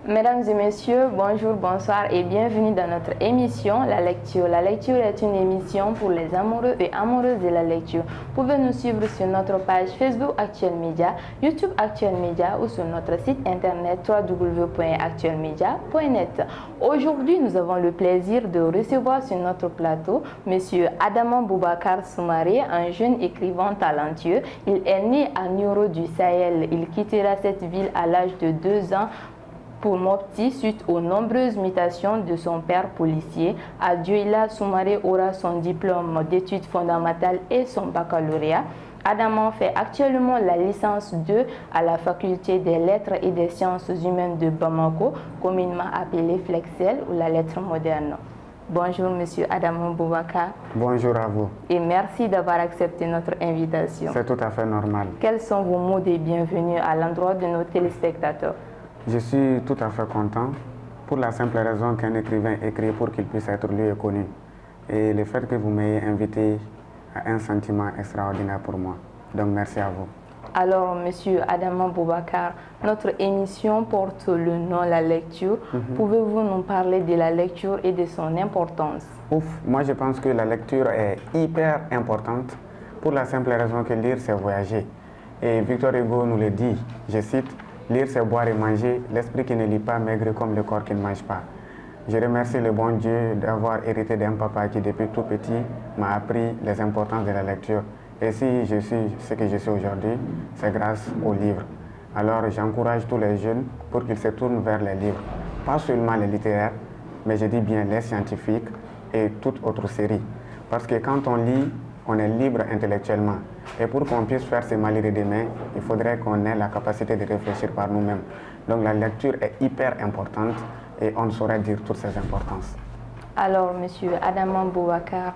Mesdames et messieurs, bonjour, bonsoir et bienvenue dans notre émission La Lecture. La Lecture est une émission pour les amoureux et amoureuses de la lecture. Vous pouvez nous suivre sur notre page Facebook Actuel Média, YouTube Actuel Média ou sur notre site internet www.actuelmedia.net. Aujourd'hui, nous avons le plaisir de recevoir sur notre plateau Monsieur Adama Boubacar Soumaré, un jeune écrivain talentueux. Il est né à Nioro du Sahel. Il quittera cette ville à l'âge de 2 ans pour Mopti suite aux nombreuses mutations de son père policier. Adjoïla Soumaré aura son diplôme d'études fondamentales et son baccalauréat. Adama fait actuellement la licence 2 à la faculté des lettres et des sciences humaines de Bamako, communément appelée Flexel ou la lettre moderne. Bonjour Monsieur Adama Boubacar. Bonjour à vous. Et merci d'avoir accepté notre invitation. C'est tout à fait normal. Quels sont vos mots de bienvenue à l'endroit de nos téléspectateurs? Je suis tout à fait content pour la simple raison qu'un écrivain écrit pour qu'il puisse être lu et connu. Et le fait que vous m'ayez invité a un sentiment extraordinaire pour moi. Donc merci à vous. Alors, Monsieur Adama Boubacar, notre émission porte le nom La Lecture. Pouvez-vous nous parler de la lecture et de son importance? Moi je pense que la lecture est hyper importante pour la simple raison que lire c'est voyager. Et Victor Hugo nous le dit, je cite, lire c'est boire et manger, l'esprit qui ne lit pas maigre comme le corps qui ne mange pas. Je remercie le bon Dieu d'avoir hérité d'un papa qui depuis tout petit m'a appris les importances de la lecture. Et si je suis ce que je suis aujourd'hui, c'est grâce aux livres. Alors j'encourage tous les jeunes pour qu'ils se tournent vers les livres. Pas seulement les littéraires, mais je dis bien les scientifiques et toute autre série. Parce que quand on lit, on est libre intellectuellement. Et pour qu'on puisse faire ce mal de demain, il faudrait qu'on ait la capacité de réfléchir par nous-mêmes. Donc la lecture est hyper importante et on ne saurait dire toutes ses importances. Alors, Monsieur Adama Boubacar,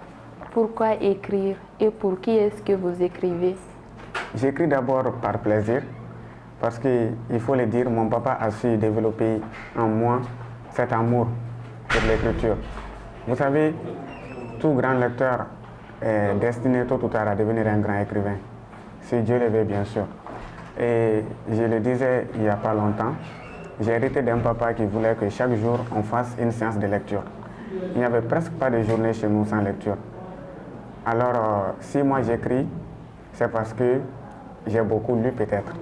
pourquoi écrire et pour qui est-ce que vous écrivez? J'écris d'abord par plaisir, parce qu'il faut le dire, mon papa a su développer en moi cet amour pour l'écriture. Vous savez, tout grand lecteur est destiné tôt ou tard à devenir un grand écrivain, si Dieu le veut bien sûr. Et je le disais il n'y a pas longtemps, j'ai hérité d'un papa qui voulait que chaque jour on fasse une séance de lecture. Il n'y avait presque pas de journée chez nous sans lecture. Alors si moi j'écris, c'est parce que j'ai beaucoup lu peut-être.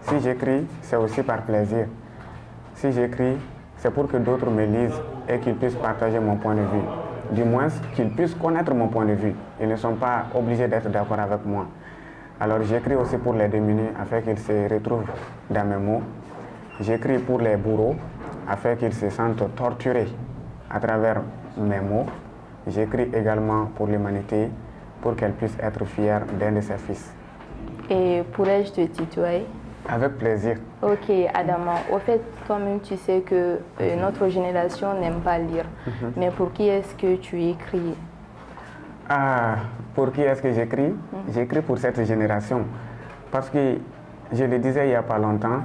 Si j'écris, c'est aussi par plaisir. Si j'écris, c'est pour que d'autres me lisent et qu'ils puissent partager mon point de vue. Du moins qu'ils puissent connaître mon point de vue. Ils ne sont pas obligés d'être d'accord avec moi. Alors j'écris aussi pour les démunis afin qu'ils se retrouvent dans mes mots. J'écris pour les bourreaux afin qu'ils se sentent torturés à travers mes mots. J'écris également pour l'humanité pour qu'elle puisse être fière d'un de ses fils. Et pourrais-je te tutoyer? Avec plaisir. Ok, Adama, au fait, toi-même, tu sais que notre génération n'aime pas lire. Mais pour qui est-ce que tu écris? Pour qui est-ce que j'écris? J'écris pour cette génération. Parce que, je le disais il n'y a pas longtemps,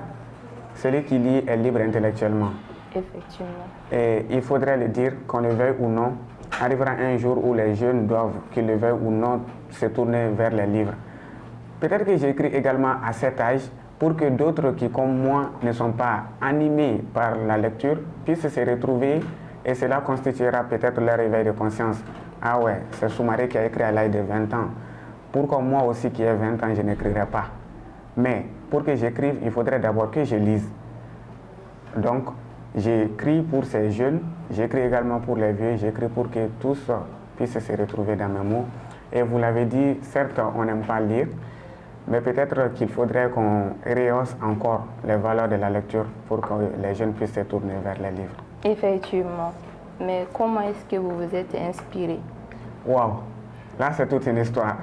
celui qui lit est libre intellectuellement. Effectivement. Et il faudrait le dire, qu'on le veuille ou non, arrivera un jour où les jeunes doivent, qu'ils le veuillent ou non, se tourner vers les livres. Peut-être que j'écris également à cet âge pour que d'autres qui, comme moi, ne sont pas animés par la lecture, puissent se retrouver et cela constituera peut-être leur réveil de conscience. Ah ouais, c'est Soumaré qui a écrit à l'âge de 20 ans. Pourquoi moi aussi qui ai 20 ans, je n'écrirai pas? Mais pour que j'écrive, il faudrait d'abord que je lise. Donc, j'écris pour ces jeunes, j'écris également pour les vieux, j'écris pour que tous puissent se retrouver dans mes mots. Et vous l'avez dit, certes, on n'aime pas lire, mais peut-être qu'il faudrait qu'on rehausse encore les valeurs de la lecture pour que les jeunes puissent se tourner vers les livres. Effectivement. Mais comment est-ce que vous vous êtes inspiré? Waouh, là c'est toute une histoire.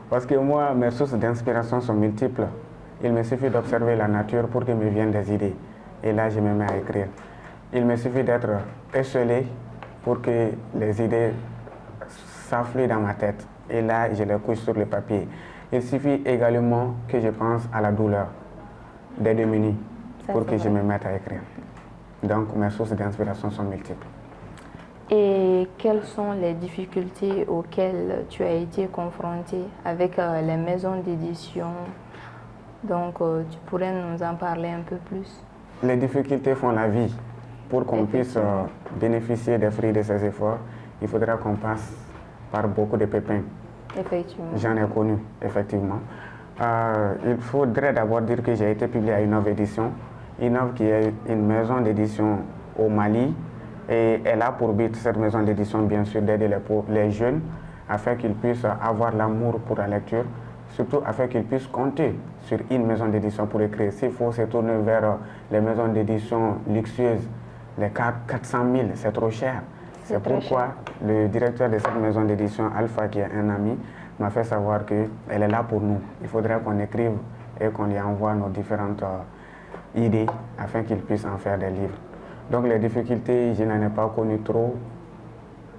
Parce que moi, mes sources d'inspiration sont multiples. Il me suffit d'observer la nature pour que me viennent des idées. Et là, je me mets à écrire. Il me suffit d'être esselé pour que les idées s'affluent dans ma tête. Et là, je les couche sur le papier. Il suffit également que je pense à la douleur des démunis pour que je me mette à écrire. Donc, mes sources d'inspiration sont multiples. Et quelles sont les difficultés auxquelles tu as été confronté avec les maisons d'édition? Donc, tu pourrais nous en parler un peu plus? Les difficultés font la vie. pour qu'on puisse bénéficier des fruits de ces efforts, il faudra qu'on passe par beaucoup de pépins. Effectivement. J'en ai connu, effectivement. Il faudrait d'abord dire que j'ai été publié à Innov Édition. Innov qui est une maison d'édition au Mali, et elle a pour but, cette maison d'édition, bien sûr, d'aider les jeunes afin qu'ils puissent avoir l'amour pour la lecture, surtout afin qu'ils puissent compter sur une maison d'édition pour écrire. S'il faut se tourner vers les maisons d'édition luxueuses, les 400 000, c'est trop cher. C'est pourquoi le directeur de cette maison d'édition, Alpha, qui est un ami, m'a fait savoir qu'elle est là pour nous. Il faudrait qu'on écrive et qu'on lui envoie nos différentes idées afin qu'il puisse en faire des livres. Donc les difficultés, je n'en ai pas connu trop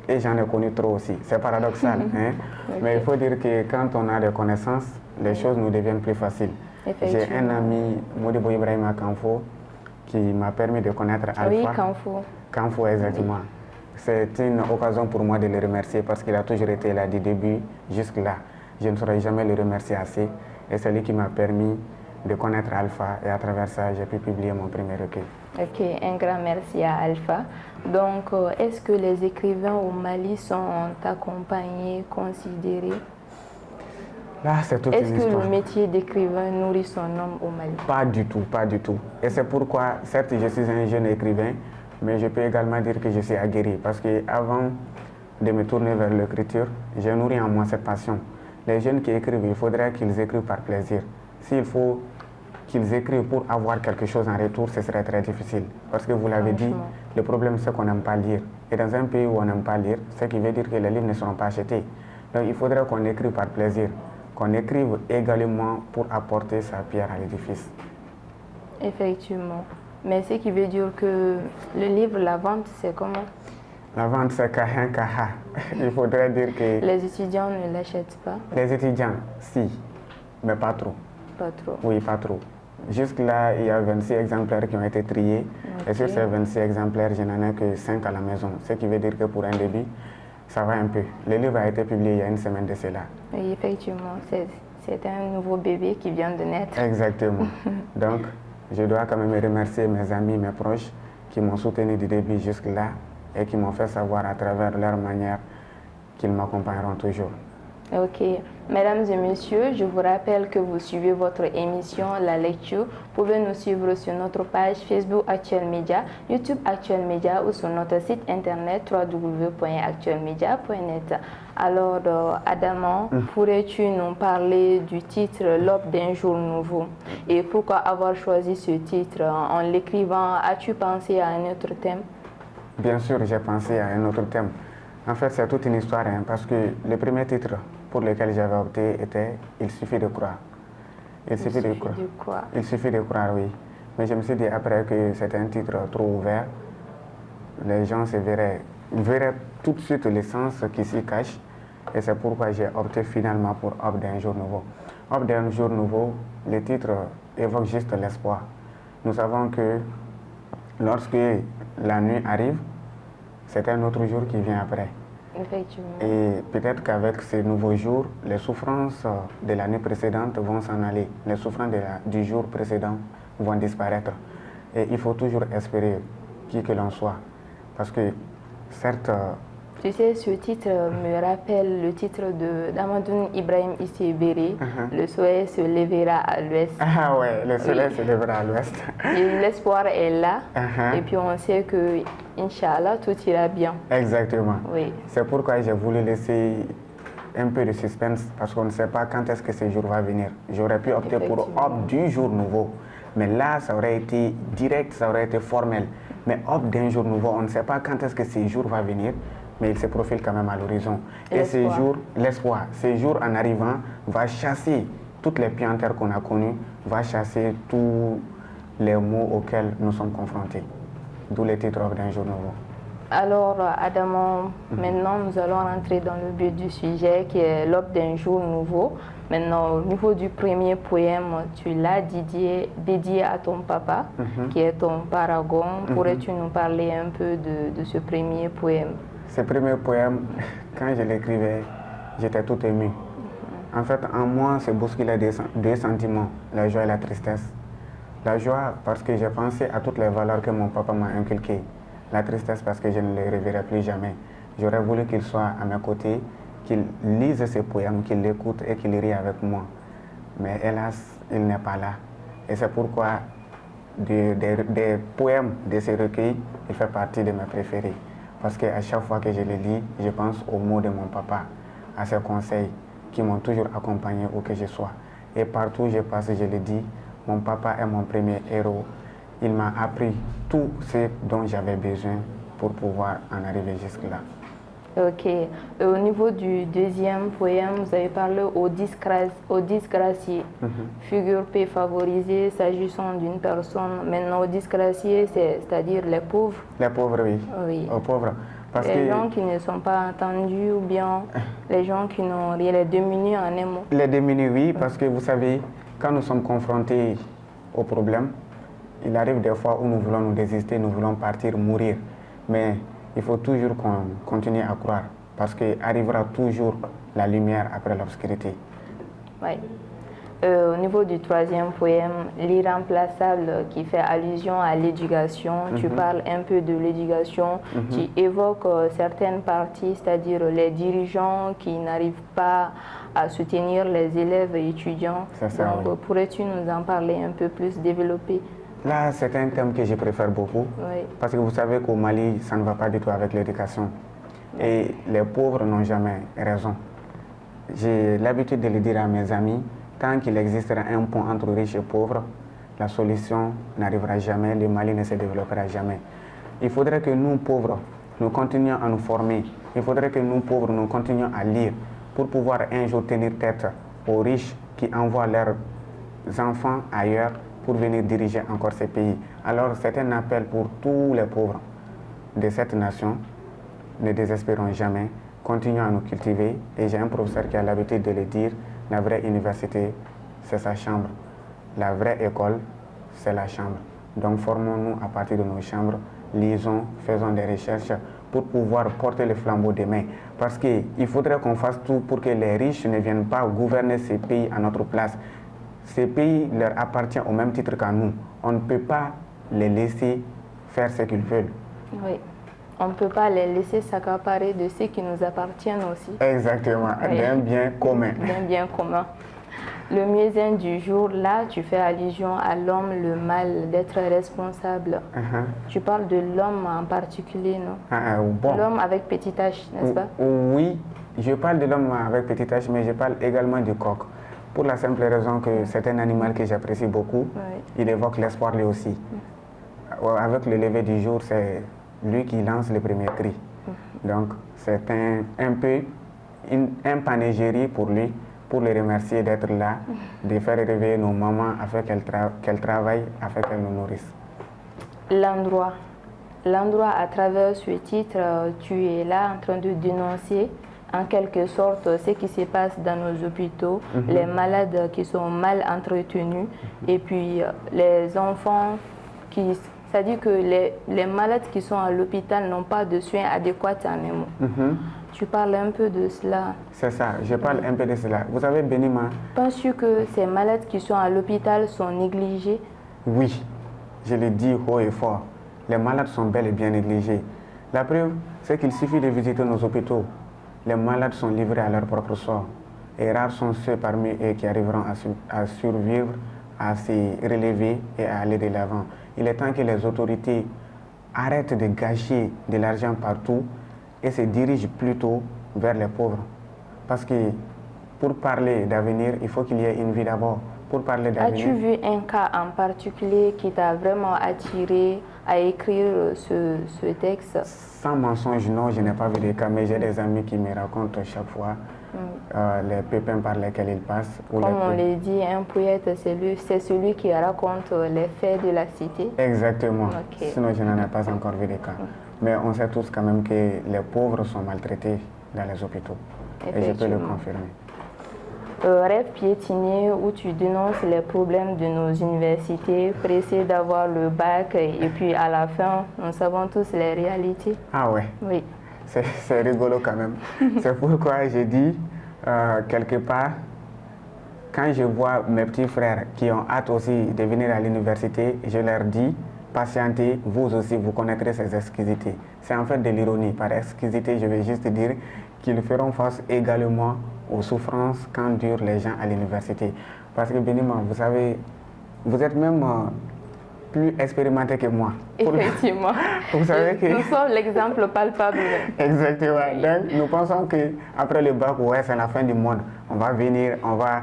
et j'en ai connu trop aussi. C'est paradoxal, hein? Okay. Mais il faut dire que quand on a des connaissances, les choses nous deviennent plus faciles. J'ai un ami, Modibo Ibrahima Kanfo, qui m'a permis de connaître Alpha. Oui, Kanfo. Kanfo, exactement. Oui. C'est une occasion pour moi de le remercier parce qu'il a toujours été là du début jusque-là. Je ne saurais jamais le remercier assez. Et c'est lui qui m'a permis de connaître Alpha et à travers ça, j'ai pu publier mon premier recueil. Ok, un grand merci à Alpha. Donc, est-ce que les écrivains au Mali sont accompagnés, considérés? Là, c'est toute une histoire. Est-ce que le métier d'écrivain nourrit son homme au Mali? Pas du tout, pas du tout. Et c'est pourquoi, certes, je suis un jeune écrivain, mais je peux également dire que je suis aguerri parce qu'avant de me tourner vers l'écriture, j'ai nourri en moi cette passion. Les jeunes qui écrivent, il faudrait qu'ils écrivent par plaisir. S'il faut qu'ils écrivent pour avoir quelque chose en retour, ce serait très difficile. Parce que vous l'avez dit, le problème c'est qu'on n'aime pas lire. Et dans un pays où on n'aime pas lire, ce qui veut dire que les livres ne seront pas achetés. Donc il faudrait qu'on écrive par plaisir, qu'on écrive également pour apporter sa pierre à l'édifice. Effectivement. Mais ce qui veut dire que le livre, la vente, c'est comment? La vente, c'est kahin kaha. Il faudrait dire que... Les étudiants ne l'achètent pas? Les étudiants, si, mais pas trop. Pas trop? Oui, pas trop. Jusque-là, il y a 26 exemplaires qui ont été triés. Okay. Et sur ces 26 exemplaires, je n'en ai que 5 à la maison. Ce qui veut dire que pour un début, ça va un peu. Le livre a été publié il y a une semaine de cela. Oui, effectivement. C'est un nouveau bébé qui vient de naître. Exactement. Donc, je dois quand même remercier mes amis, mes proches qui m'ont soutenu du début jusque-là et qui m'ont fait savoir à travers leur manière qu'ils m'accompagneront toujours. Ok. Mesdames et messieurs, je vous rappelle que vous suivez votre émission La Lecture. Vous pouvez nous suivre sur notre page Facebook Actuel Média, YouTube Actuel Média ou sur notre site internet www.actuelmedia.net. Alors, Adama, pourrais-tu nous parler du titre L'aube d'un jour nouveau? Et pourquoi avoir choisi ce titre? En l'écrivant, as-tu pensé à un autre thème? Bien sûr, j'ai pensé à un autre thème. En fait, c'est toute une histoire, hein, parce que le premier titre pour lequel j'avais opté était « Il suffit de croire ». Il suffit de croire. Il suffit de croire, oui. Mais je me suis dit après que c'était un titre trop ouvert, les gens verraient tout de suite le sens qui s'y cache. Et c'est pourquoi j'ai opté finalement pour « Aube d'un jour nouveau ». « Aube d'un jour nouveau », le titre évoque juste l'espoir. Nous savons que lorsque la nuit arrive, c'est un autre jour qui vient après. Effectivement. Et peut-être qu'avec ces nouveaux jours, les souffrances de l'année précédente vont s'en aller. Les souffrances du jour précédent vont disparaître. Et il faut toujours espérer qui que l'on soit. Parce que, certes... Tu sais, ce titre me rappelle le titre d'Amadoun Ibrahim Issé-Béré, Le soleil se lèvera à l'ouest. Ah ouais, le soleil se lèvera à l'ouest. L'espoir est là, et puis on sait que, Inch'Allah, tout ira bien. Exactement. Oui. C'est pourquoi j'ai voulu laisser un peu de suspense, parce qu'on ne sait pas quand est-ce que ce jour va venir. J'aurais pu opter pour Aube du jour nouveau, mais là, ça aurait été direct, ça aurait été formel. Mais Aube d'un jour nouveau, on ne sait pas quand est-ce que ce jour va venir, mais il se profile quand même à l'horizon. Et ce jour, l'espoir, ce jour en arrivant, va chasser toutes les puanteurs qu'on a connues, va chasser tous les maux auxquels nous sommes confrontés. D'où le titre d'un jour nouveau. Alors, Adama, maintenant nous allons rentrer dans le but du sujet qui est l'aube d'un jour nouveau. Maintenant, au niveau du premier poème, tu l'as dédié à ton papa, qui est ton paragon. Pourrais-tu nous parler un peu de ce premier poème? Ce premier poème, quand je l'écrivais, j'étais tout ému. En fait, en moi, se bousculait deux sentiments, la joie et la tristesse. La joie, parce que j'ai pensé à toutes les valeurs que mon papa m'a inculquées. la tristesse parce que je ne le reverrai plus jamais. J'aurais voulu qu'il soit à mes côtés, qu'il lise ces poèmes, qu'il l'écoute et qu'il rit avec moi. Mais hélas, il n'est pas là. Et c'est pourquoi des poèmes de ces recueils, il fait partie de mes préférés. Parce qu'à chaque fois que je les lis, je pense aux mots de mon papa, à ses conseils qui m'ont toujours accompagné où que je sois. Et partout où je passe, je le dis, mon papa est mon premier héros. Il m'a appris tout ce dont j'avais besoin pour pouvoir en arriver jusque-là. Ok. Au niveau du deuxième poème, vous avez parlé aux disgraciés. Figure P favorisée s'agissant d'une personne. Maintenant, aux disgraciés, c'est-à-dire les pauvres. Les pauvres, oui. Oui. Aux pauvres. Parce les gens qui ne sont pas entendus ou bien les gens qui n'ont rien, les démunis en un mot. Les démunis, oui, parce que vous savez, quand nous sommes confrontés aux problèmes, il arrive des fois où nous voulons nous désister, nous voulons partir, mourir. Mais il faut toujours qu'on continue à croire, parce qu'arrivera toujours la lumière après l'obscurité. Oui. Au niveau du troisième poème, l'irremplaçable, qui fait allusion à l'éducation, tu parles un peu de l'éducation, tu évoques certaines parties, c'est-à-dire les dirigeants qui n'arrivent pas à soutenir les élèves et étudiants. Donc, oui. pourrais-tu nous en parler un peu plus, développer? Là, c'est un thème que je préfère beaucoup, parce que vous savez qu'au Mali, ça ne va pas du tout avec l'éducation. Et les pauvres n'ont jamais raison. J'ai l'habitude de le dire à mes amis, tant qu'il existera un pont entre riches et pauvres, la solution n'arrivera jamais, le Mali ne se développera jamais. Il faudrait que nous, pauvres, nous continuions à nous former. Il faudrait que nous, pauvres, nous continuions à lire pour pouvoir un jour tenir tête aux riches qui envoient leurs enfants ailleurs pour venir diriger encore ces pays. Alors, c'est un appel pour tous les pauvres de cette nation. Ne désespérons jamais, continuons à nous cultiver. Et j'ai un professeur qui a l'habitude de le dire, la vraie université, c'est sa chambre. La vraie école, c'est la chambre. Donc, formons-nous à partir de nos chambres, lisons, faisons des recherches pour pouvoir porter le flambeau demain. Parce qu'il faudrait qu'on fasse tout pour que les riches ne viennent pas gouverner ces pays à notre place. Ces pays leur appartiennent au même titre qu'à nous. On ne peut pas les laisser faire ce qu'ils veulent. Oui. On ne peut pas les laisser s'accaparer de ce qui nous appartiennent aussi. Exactement, d'un bien commun. D'un bien commun. Le muezzin du jour, là, tu fais allusion à l'homme, le mal, d'être responsable. Tu parles de l'homme en particulier, non? Bon. L'homme avec petit H, n'est-ce pas? Oui, je parle de l'homme avec petit H, mais je parle également du coq. Pour la simple raison que c'est un animal que j'apprécie beaucoup. Il évoque l'espoir lui aussi. Avec le lever du jour, c'est lui qui lance le premier cri. Donc, c'est un peu un panégyrie pour lui, pour le remercier d'être là, de faire réveiller nos mamans afin qu'elles travaillent, afin qu'elles nous nourrissent. L'endroit. L'endroit, à travers ce titre, tu es là en train de dénoncer en quelque sorte ce qui se passe dans nos hôpitaux, les malades qui sont mal entretenus et puis les enfants qui... C'est-à-dire que les malades qui sont à l'hôpital n'ont pas de soins adéquats en un mot. Tu parles un peu de cela. C'est ça, je parle un peu de cela. Vous savez, Benima... Penses-tu que ces malades qui sont à l'hôpital sont négligés? Oui, je le dis haut et fort. Les malades sont bel et bien négligés. La preuve, c'est qu'il suffit de visiter nos hôpitaux. Les malades sont livrés à leur propre sort. Et rares sont ceux parmi eux qui arriveront à survivre, à se relever et à aller de l'avant. Il est temps que les autorités arrêtent de gâcher de l'argent partout et se dirigent plutôt vers les pauvres. Parce que pour parler d'avenir, il faut qu'il y ait une vie d'abord. Pour parler d'avenir... As-tu vu un cas en particulier qui t'a vraiment attiré à écrire ce texte? Sans mensonge, non, je n'ai pas vu de cas, mais j'ai des amis qui me racontent chaque fois les pépins par lesquels ils passent. Comme on le dit, un poète, c'est celui qui raconte les faits de la cité. Exactement. Sinon, je n'en ai pas encore vu de cas. Mais on sait tous quand même que les pauvres sont maltraités dans les hôpitaux. Et je peux le confirmer. Rêve piétiné, où tu dénonces les problèmes de nos universités, pressés d'avoir le bac et puis à la fin, nous savons tous les réalités. Ah ouais? Oui. C'est rigolo quand même. C'est pourquoi j'ai dit, quelque part, quand je vois mes petits frères qui ont hâte aussi de venir à l'université, je leur dis, patientez, vous aussi, vous connaîtrez ces exquisités. C'est en fait de l'ironie. Par exquisité, je vais juste dire qu'ils feront face également aux souffrances qu'endurent les gens à l'université. Parce que Benima, vous savez, vous êtes même plus expérimenté que moi. Effectivement. Vous savez que... Nous sommes l'exemple palpable. Exactement. Donc, nous pensons qu'après le bac, ouais, c'est la fin du monde. On va venir, on va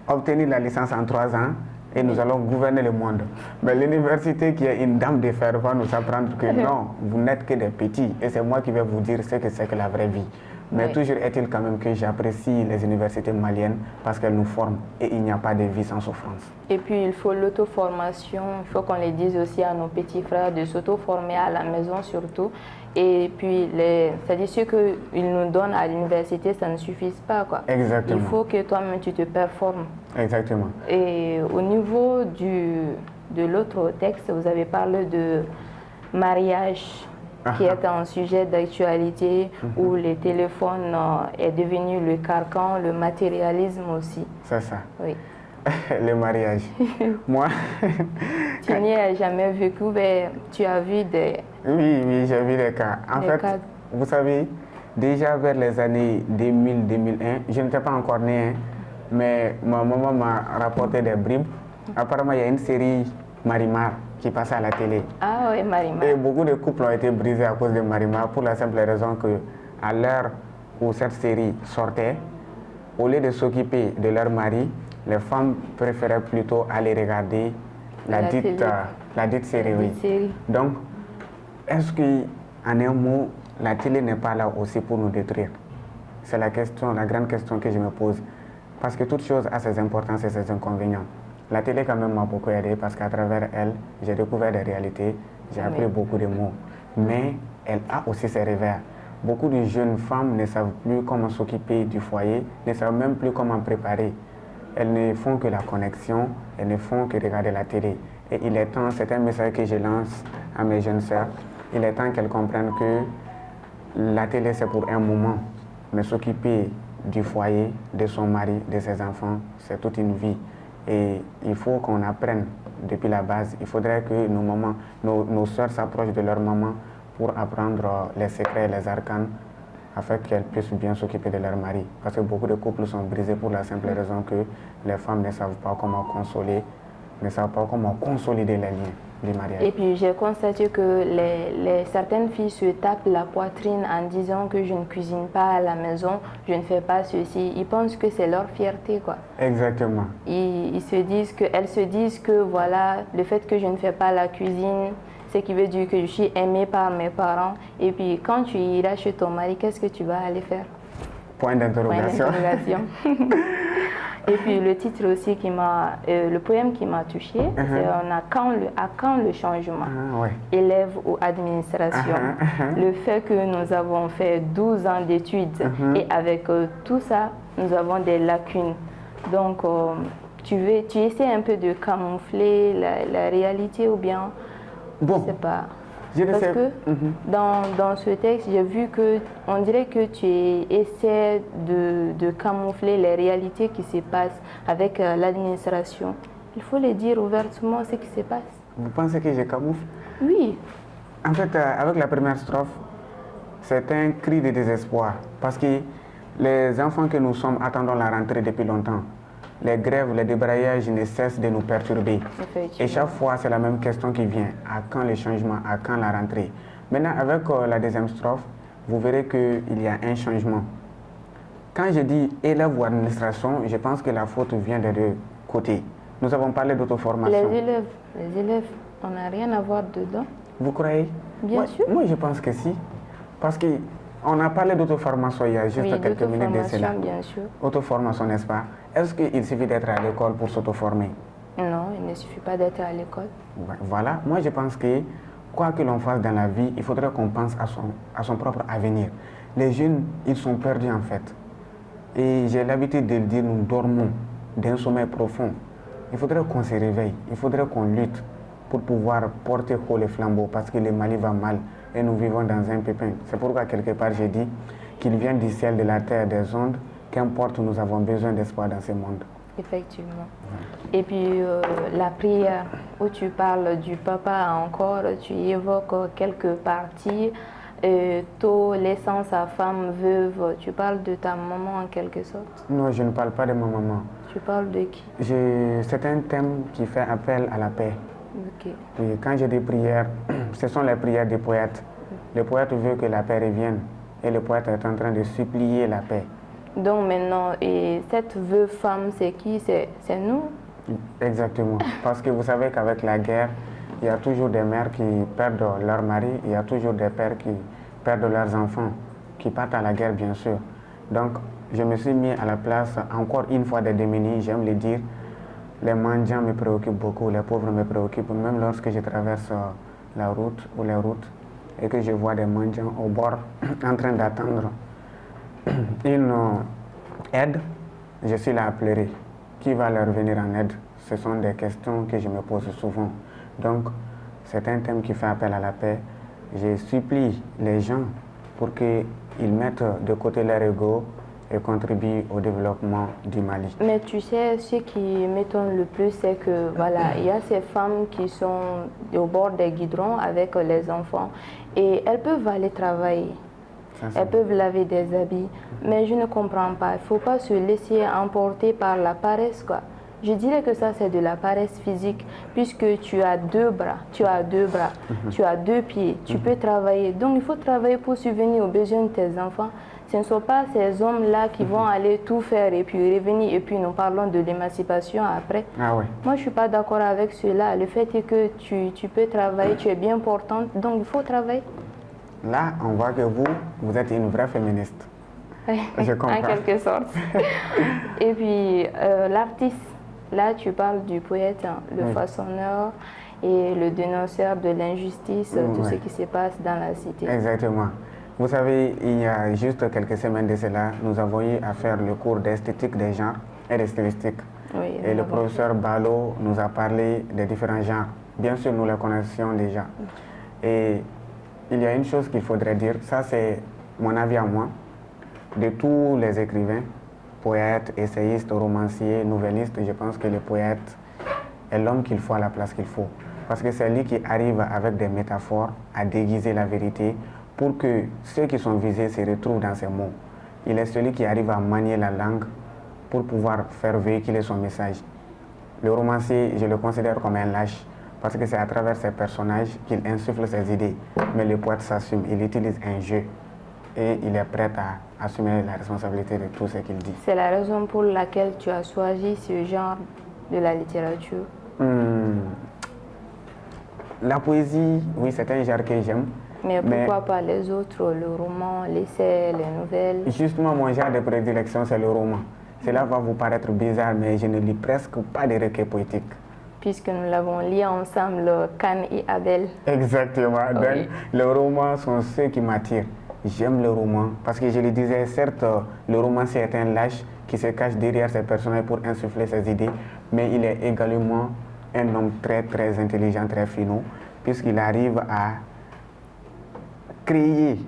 obtenir la licence en 3 ans et nous allons gouverner le monde. Mais l'université, qui est une dame de fer, va nous apprendre que non, vous n'êtes que des petits. Et c'est moi qui vais vous dire ce que c'est que la vraie vie. Mais toujours est-il quand même que j'apprécie les universités maliennes parce qu'elles nous forment et il n'y a pas de vie sans souffrance. Et puis il faut l'auto-formation, il faut qu'on les dise aussi à nos petits frères de s'auto-former à la maison surtout. Et puis, c'est-à-dire ce qu'ils nous donnent à l'université, ça ne suffit pas, quoi. Exactement. Il faut que toi-même tu te performes. Exactement. Et au niveau de l'autre texte, vous avez parlé de mariage, qui est un sujet d'actualité où le téléphone est devenu le carcan, le matérialisme aussi. C'est ça. Oui. Le mariage. Moi... Tu n'y as jamais vécu, mais tu as vu des... Oui, j'ai vu des cas. En fait, vous savez, déjà vers les années 2000-2001, je n'étais pas encore né, hein, mais ma maman m'a rapporté des bribes. Apparemment, il y a une série Marimar qui passait à la télé. Ah oui, Marimar. Et beaucoup de couples ont été brisés à cause de Marimar pour la simple raison que, à l'heure où cette série sortait, au lieu de s'occuper de leur mari, les femmes préféraient plutôt aller regarder la dite série. Oui. Donc, est-ce qu'en un mot, la télé n'est pas là aussi pour nous détruire? C'est la grande question que je me pose. Parce que toute chose a ses importances et ses inconvénients. La télé quand même m'a beaucoup aidé parce qu'à travers elle, j'ai découvert des réalités, j'ai appris beaucoup de mots. Mais elle a aussi ses revers. Beaucoup de jeunes femmes ne savent plus comment s'occuper du foyer, ne savent même plus comment préparer. Elles ne font que la connexion, elles ne font que regarder la télé. Et il est temps, c'est un message que je lance à mes jeunes sœurs, il est temps qu'elles comprennent que la télé c'est pour un moment, mais s'occuper du foyer, de son mari, de ses enfants, c'est toute une vie. Et il faut qu'on apprenne depuis la base. Il faudrait que nos sœurs s'approchent de leur maman pour apprendre les secrets, les arcanes, afin qu'elles puissent bien s'occuper de leur mari. Parce que beaucoup de couples sont brisés pour la simple raison que les femmes ne savent pas comment consoler, ne savent pas comment consolider les liens du mariage. Et puis j'ai constaté que certaines filles se tapent la poitrine en disant que je ne cuisine pas à la maison, je ne fais pas ceci. Ils pensent que c'est leur fierté, quoi. Exactement. Elles se disent que voilà, le fait que je ne fais pas la cuisine, ce qui veut dire que je suis aimée par mes parents. Et puis quand tu iras chez ton mari, qu'est-ce que tu vas aller faire? Point d'interrogation. Et puis le titre aussi le poème qui m'a touchée, c'est à quand le changement, élève ou administration. Le fait que nous avons fait 12 ans d'études et avec tout ça, nous avons des lacunes. Donc tu essaies un peu de camoufler la réalité ou bien, bon, je ne sais pas. Parce que dans ce texte, j'ai vu qu'on dirait que tu essaies de camoufler les réalités qui se passent avec l'administration. Il faut le dire ouvertement ce qui se passe. Vous pensez que je camoufle? Oui. En fait, avec la première strophe, c'est un cri de désespoir. Parce que les enfants que nous sommes attendons la rentrée depuis longtemps. Les grèves, les débrayages ne cessent de nous perturber. Et chaque fois, c'est la même question qui vient. À quand le changement? À quand la rentrée? Maintenant, avec la deuxième strophe, vous verrez qu'il y a un changement. Quand je dis élève ou administration, je pense que la faute vient des deux côtés. Nous avons parlé d'auto-formation. Les élèves, on n'a rien à voir dedans. Vous croyez? Bien sûr. Moi, je pense que si. Parce qu'on a parlé d'auto-formation il y a juste quelques minutes de cela. Bien sûr. Auto-formation, n'est-ce pas? Est-ce qu'il suffit d'être à l'école pour s'auto-former? Non, il ne suffit pas d'être à l'école. Voilà, moi je pense que quoi que l'on fasse dans la vie, il faudrait qu'on pense à son propre avenir. Les jeunes, ils sont perdus en fait. Et j'ai l'habitude de le dire, nous dormons d'un sommeil profond. Il faudrait qu'on se réveille, il faudrait qu'on lutte pour pouvoir porter haut les flambeaux parce que le Mali va mal et nous vivons dans un pépin. C'est pourquoi quelque part j'ai dit qu'il vient du ciel, de la terre, des ondes. Qu'importe, nous avons besoin d'espoir dans ce monde. Effectivement. Et puis la prière, où tu parles du papa encore, tu évoques quelques parties. Tôt, laissant sa femme veuve, tu parles de ta maman en quelque sorte? Non, je ne parle pas de ma maman. Tu parles de qui? C'est un thème qui fait appel à la paix. Ok. Et quand je dis prière, ce sont les prières des poètes. Le poète veut que la paix revienne et le poète est en train de supplier la paix. Donc maintenant, et cette veuve femme, c'est qui? C'est nous? Exactement. Parce que vous savez qu'avec la guerre, il y a toujours des mères qui perdent leur mari, il y a toujours des pères qui perdent leurs enfants, qui partent à la guerre bien sûr. Donc je me suis mis à la place encore une fois des démunis, j'aime le dire. Les mendiants me préoccupent beaucoup, les pauvres me préoccupent, même lorsque je traverse la route ou les routes et que je vois des mendiants au bord en train d'attendre une aide, je suis là à pleurer. Qui va leur venir en aide? Ce sont des questions que je me pose souvent. Donc, c'est un thème qui fait appel à la paix. Je supplie les gens pour qu'ils mettent de côté leur ego et contribuent au développement du Mali. Mais tu sais, ce qui m'étonne le plus, c'est que voilà, il y a ces femmes qui sont au bord des guidrons avec les enfants et elles peuvent aller travailler. Elles peuvent laver des habits, mais je ne comprends pas. Il ne faut pas se laisser emporter par la paresse, quoi. Je dirais que ça, c'est de la paresse physique, puisque tu as deux bras, tu as deux pieds, tu peux travailler. Donc, il faut travailler pour subvenir aux besoins de tes enfants. Ce ne sont pas ces hommes-là qui vont aller tout faire et puis revenir. Et puis, nous parlons de l'émancipation après. Ah oui. Moi, je ne suis pas d'accord avec cela. Le fait est que tu peux travailler, tu es bien portante, donc il faut travailler. Là, on voit que vous êtes une vraie féministe. Je comprends. En quelque sorte. Et puis, l'artiste, là, tu parles du poète, hein, le façonneur et le dénonceur de l'injustice, tout ce qui se passe dans la cité. Exactement. Vous savez, il y a juste quelques semaines de cela, nous avons eu à faire le cours d'esthétique des genres et de stylistique. Oui, et le professeur Balo nous a parlé des différents genres. Bien sûr, nous les connaissions déjà. Et il y a une chose qu'il faudrait dire, ça c'est mon avis à moi, de tous les écrivains, poètes, essayistes, romanciers, nouvellistes, je pense que le poète est l'homme qu'il faut à la place qu'il faut. Parce que c'est lui qui arrive avec des métaphores à déguiser la vérité pour que ceux qui sont visés se retrouvent dans ces mots. Il est celui qui arrive à manier la langue pour pouvoir faire véhiculer son message. Le romancier, je le considère comme un lâche, parce que c'est à travers ses personnages qu'il insuffle ses idées. Mais le poète s'assume, il utilise un jeu et il est prêt à assumer la responsabilité de tout ce qu'il dit. C'est la raison pour laquelle tu as choisi ce genre de la littérature. La poésie, oui, c'est un genre que j'aime. Mais pourquoi pas les autres, le roman, l'essai, les nouvelles? Justement, mon genre de prédilection, c'est le roman. Cela va vous paraître bizarre, mais je ne lis presque pas de recueils poétiques. Puisque nous l'avons lu ensemble, Can et Abel. Exactement. Oui. Donc, les romans sont ceux qui m'attirent. J'aime le roman parce que je le disais, certes, le romancier est un lâche qui se cache derrière ses personnages pour insuffler ses idées, mais il est également un homme très, très intelligent, très finot, puisqu'il arrive à créer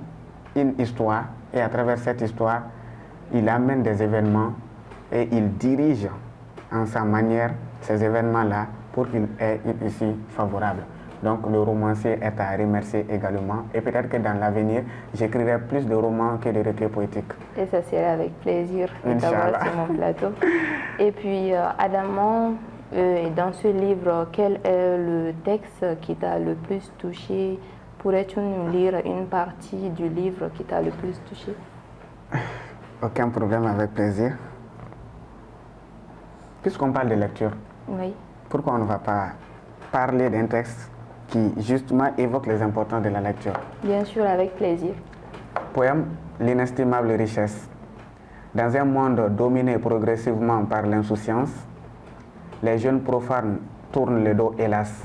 une histoire et à travers cette histoire, il amène des événements et il dirige en sa manière ces événements-là pour qu'il ait une issue favorable. Donc le romancier est à remercier également et peut-être que dans l'avenir, j'écrirai plus de romans que de recueils poétiques. Et ça serait avec plaisir de t'avoir sur mon plateau. Et puis Adamant, dans ce livre, quel est le texte qui t'a le plus touché? Pourrais-tu nous lire une partie du livre qui t'a le plus touché? Aucun problème, avec plaisir. Puisqu'on parle de lecture, oui. Pourquoi on ne va pas parler d'un texte qui justement évoque les importances de la lecture? Bien sûr, avec plaisir. Poème, l'inestimable richesse. Dans un monde dominé progressivement par l'insouciance, les jeunes profanes tournent le dos, hélas,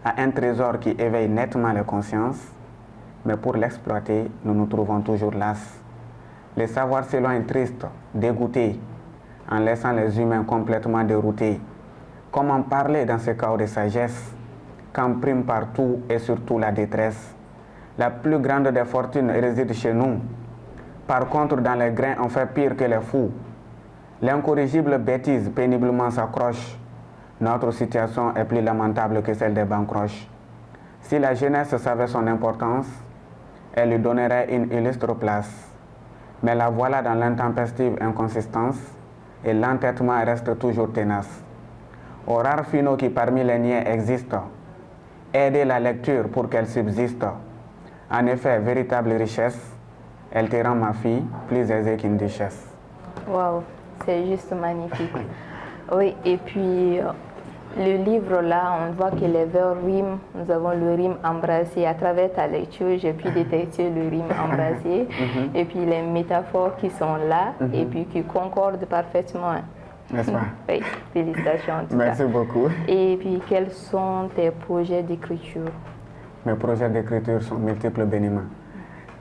à un trésor qui éveille nettement les consciences, mais pour l'exploiter, nous nous trouvons toujours las. Les savoirs s'éloignent tristes, dégoûtés, en laissant les humains complètement déroutés. Comment parler dans ce chaos de sagesse, quand prime partout et surtout la détresse? La plus grande des fortunes réside chez nous. Par contre, dans les grains, on fait pire que les fous. L'incorrigible bêtise péniblement s'accroche. Notre situation est plus lamentable que celle des bancroches. Si la jeunesse savait son importance, elle lui donnerait une illustre place. Mais la voilà dans l'intempestive inconsistance et l'entêtement reste toujours tenace. Aux rares finaux qui parmi les niais existent, aider la lecture pour qu'elle subsiste. En effet, véritable richesse, elle te rend ma fille plus aisée qu'une duchesse. Waouh, c'est juste magnifique. Oui, et puis le livre là, on voit que les vers riment. Nous avons le rime embrassé. À travers ta lecture, j'ai pu détecter le rime embrassé. Et puis les métaphores qui sont là et puis qui concordent parfaitement. N'est-ce pas? Oui, félicitations en tout Merci cas. beaucoup. Et puis quels sont tes projets d'écriture? Mes projets d'écriture sont multiples, Benima.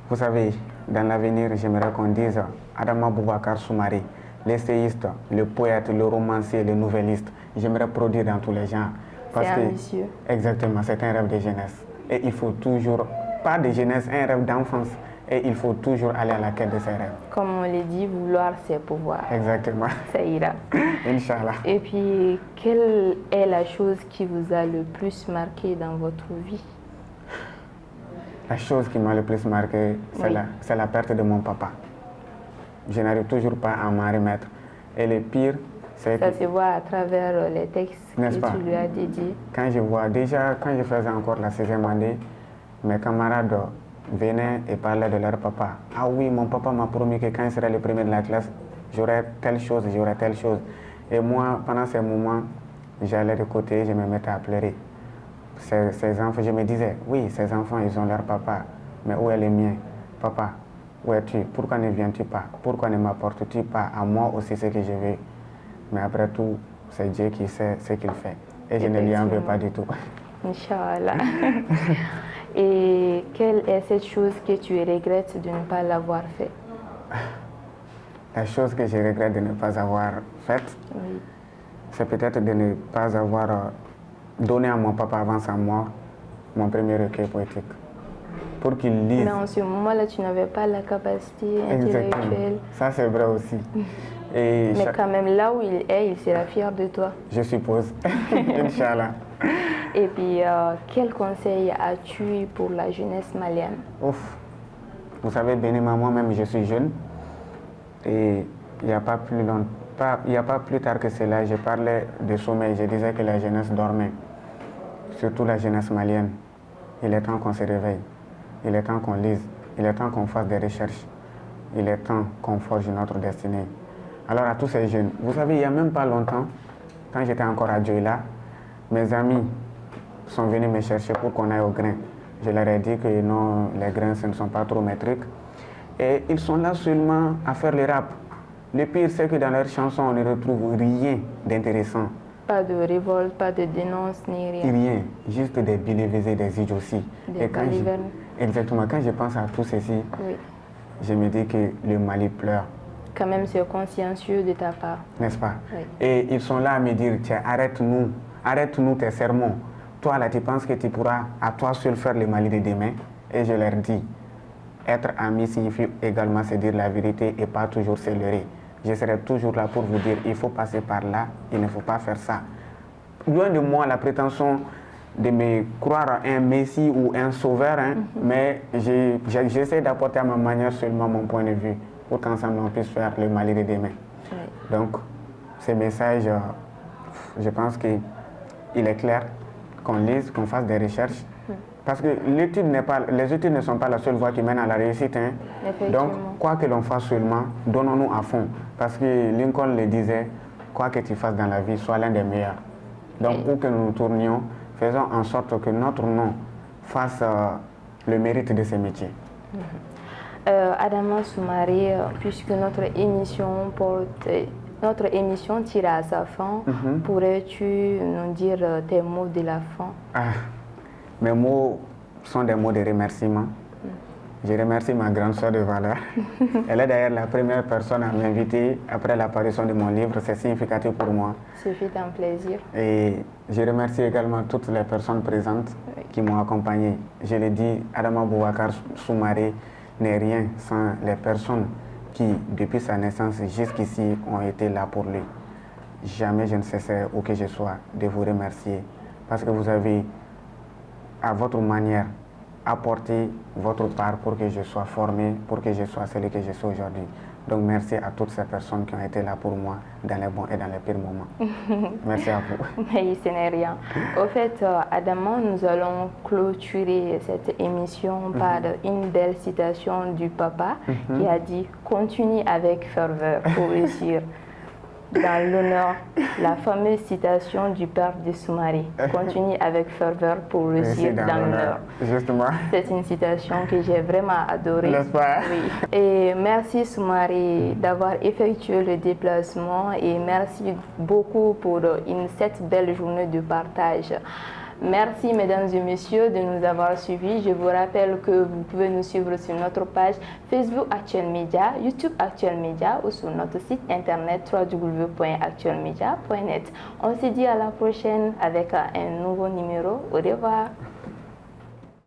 Vous savez, dans l'avenir, j'aimerais qu'on dise Adama Boubacar Soumaré, l'essayiste, le poète, le romancier, le nouvelliste. J'aimerais produire dans tous les genres. C'est ambitieux. Exactement, c'est un rêve de jeunesse. Et il faut toujours, pas de jeunesse, un rêve d'enfance. Et il faut toujours aller à la quête de ses rêves. Comme on le dit, vouloir c'est pouvoir. Exactement. Ça ira. Inch'Allah. Et puis, quelle est la chose qui vous a le plus marqué dans votre vie? La chose qui m'a le plus marqué, c'est la perte de mon papa. Je n'arrive toujours pas à m'en remettre. Et le pire, c'est que... Ça se voit à travers les textes que tu lui as dédiés. Quand je vois, déjà, quand je faisais encore la 6e année, mes camarades venaient et parlaient de leur papa. Ah oui, mon papa m'a promis que quand il serait le premier de la classe, j'aurais telle chose, j'aurais telle chose. Et moi, pendant ces moments, j'allais de côté, je me mettais à pleurer. Ces enfants, je me disais, oui, ces enfants, ils ont leur papa, mais où est le mien? Papa, où es-tu? Pourquoi ne viens-tu pas? Pourquoi ne m'apportes-tu pas à moi aussi ce que je veux? Mais après tout, c'est Dieu qui sait ce qu'il fait. Et je ne lui en veux pas du tout. Inch'Allah. Et quelle est cette chose que tu regrettes de ne pas l'avoir fait? La chose que je regrette de ne pas avoir faite, c'est peut-être de ne pas avoir donné à mon papa avant sa mort mon premier recueil poétique. Pour qu'il lise. Mais en ce moment-là, tu n'avais pas la capacité intellectuelle. Ça, c'est vrai aussi. Mais quand même, là où il est, il sera fier de toi. Je suppose. Inch'Allah. Et puis, quel conseil as-tu pour la jeunesse malienne? Ouf. Vous savez, Benima, moi-même, je suis jeune. Et il n'y a pas plus tard que cela, je parlais de sommeil. Je disais que la jeunesse dormait. Surtout la jeunesse malienne. Il est temps qu'on se réveille. Il est temps qu'on lise. Il est temps qu'on fasse des recherches. Il est temps qu'on forge notre destinée. Alors à tous ces jeunes, vous savez, il n'y a même pas longtemps, quand j'étais encore à Djoïla, mes amis sont venus me chercher pour qu'on aille au grain. Je leur ai dit que non, les grains, ce ne sont pas trop mes trucs. Et ils sont là seulement à faire le rap. Le pire, c'est que dans leurs chansons, on ne retrouve rien d'intéressant. Pas de révolte, pas de dénonce, ni rien. Rien, juste des billevesés, des idioties. Des balivernes. Exactement, quand je pense à tout ceci, je me dis que le Mali pleure. Quand même, c'est consciencieux de ta part. N'est-ce pas? Oui. Et ils sont là à me dire, tiens, arrête-nous tes sermons. Toi, là, tu penses que tu pourras à toi seul faire le Mali de demain? Et je leur dis, être ami signifie également se dire la vérité et pas toujours se leurrer. Je serai toujours là pour vous dire, il faut passer par là, il ne faut pas faire ça. Loin de moi la prétention de me croire un messie ou un sauveur, mais j'essaie d'apporter à ma manière seulement mon point de vue pour qu'ensemble on puisse faire le Mali de demain. Oui. Donc, ce message, je pense qu'il est clair, qu'on lise, qu'on fasse des recherches. Parce que les études ne sont pas la seule voie qui mène à la réussite. Donc, quoi que l'on fasse seulement, donnons-nous à fond. Parce que Lincoln le disait, quoi que tu fasses dans la vie, sois l'un des meilleurs. Donc, où que nous nous tournions, faisons en sorte que notre nom fasse le mérite de ce métier. Adama Soumaré, puisque notre émission tire à sa fin, pourrais-tu nous dire tes mots de la fin? Mes mots sont des mots de remerciement. Je remercie ma grande soeur de valeur. Elle est d'ailleurs la première personne à m'inviter après l'apparition de mon livre. C'est significatif pour moi. Ce fut un plaisir. Et je remercie également toutes les personnes présentes qui m'ont accompagné. Je l'ai dit, Adama Boubacar Soumaré n'est rien sans les personnes qui, depuis sa naissance jusqu'ici, ont été là pour lui. Jamais je ne cesserai, où que je sois, de vous remercier parce que vous avez, à votre manière, apporté votre part pour que je sois formé, pour que je sois celui que je suis aujourd'hui. Donc merci à toutes ces personnes qui ont été là pour moi dans les bons et dans les pires moments. Merci à vous. Mais ce n'est rien. Au fait, Adama, nous allons clôturer cette émission par une belle citation du papa qui a dit « Continue avec ferveur pour réussir ». Dans l'honneur, la fameuse citation du père de Soumaré. Continue avec ferveur pour réussir dans l'honneur. Justement. C'est une citation que j'ai vraiment adorée. N'est-ce pas? Oui. Et merci Soumaré d'avoir effectué le déplacement et merci beaucoup pour cette belle journée de partage. Merci mesdames et messieurs de nous avoir suivis. Je vous rappelle que vous pouvez nous suivre sur notre page Facebook Actuel Média, YouTube Actuel Média ou sur notre site internet www.actuelmedia.net. On se dit à la prochaine avec un nouveau numéro. Au revoir.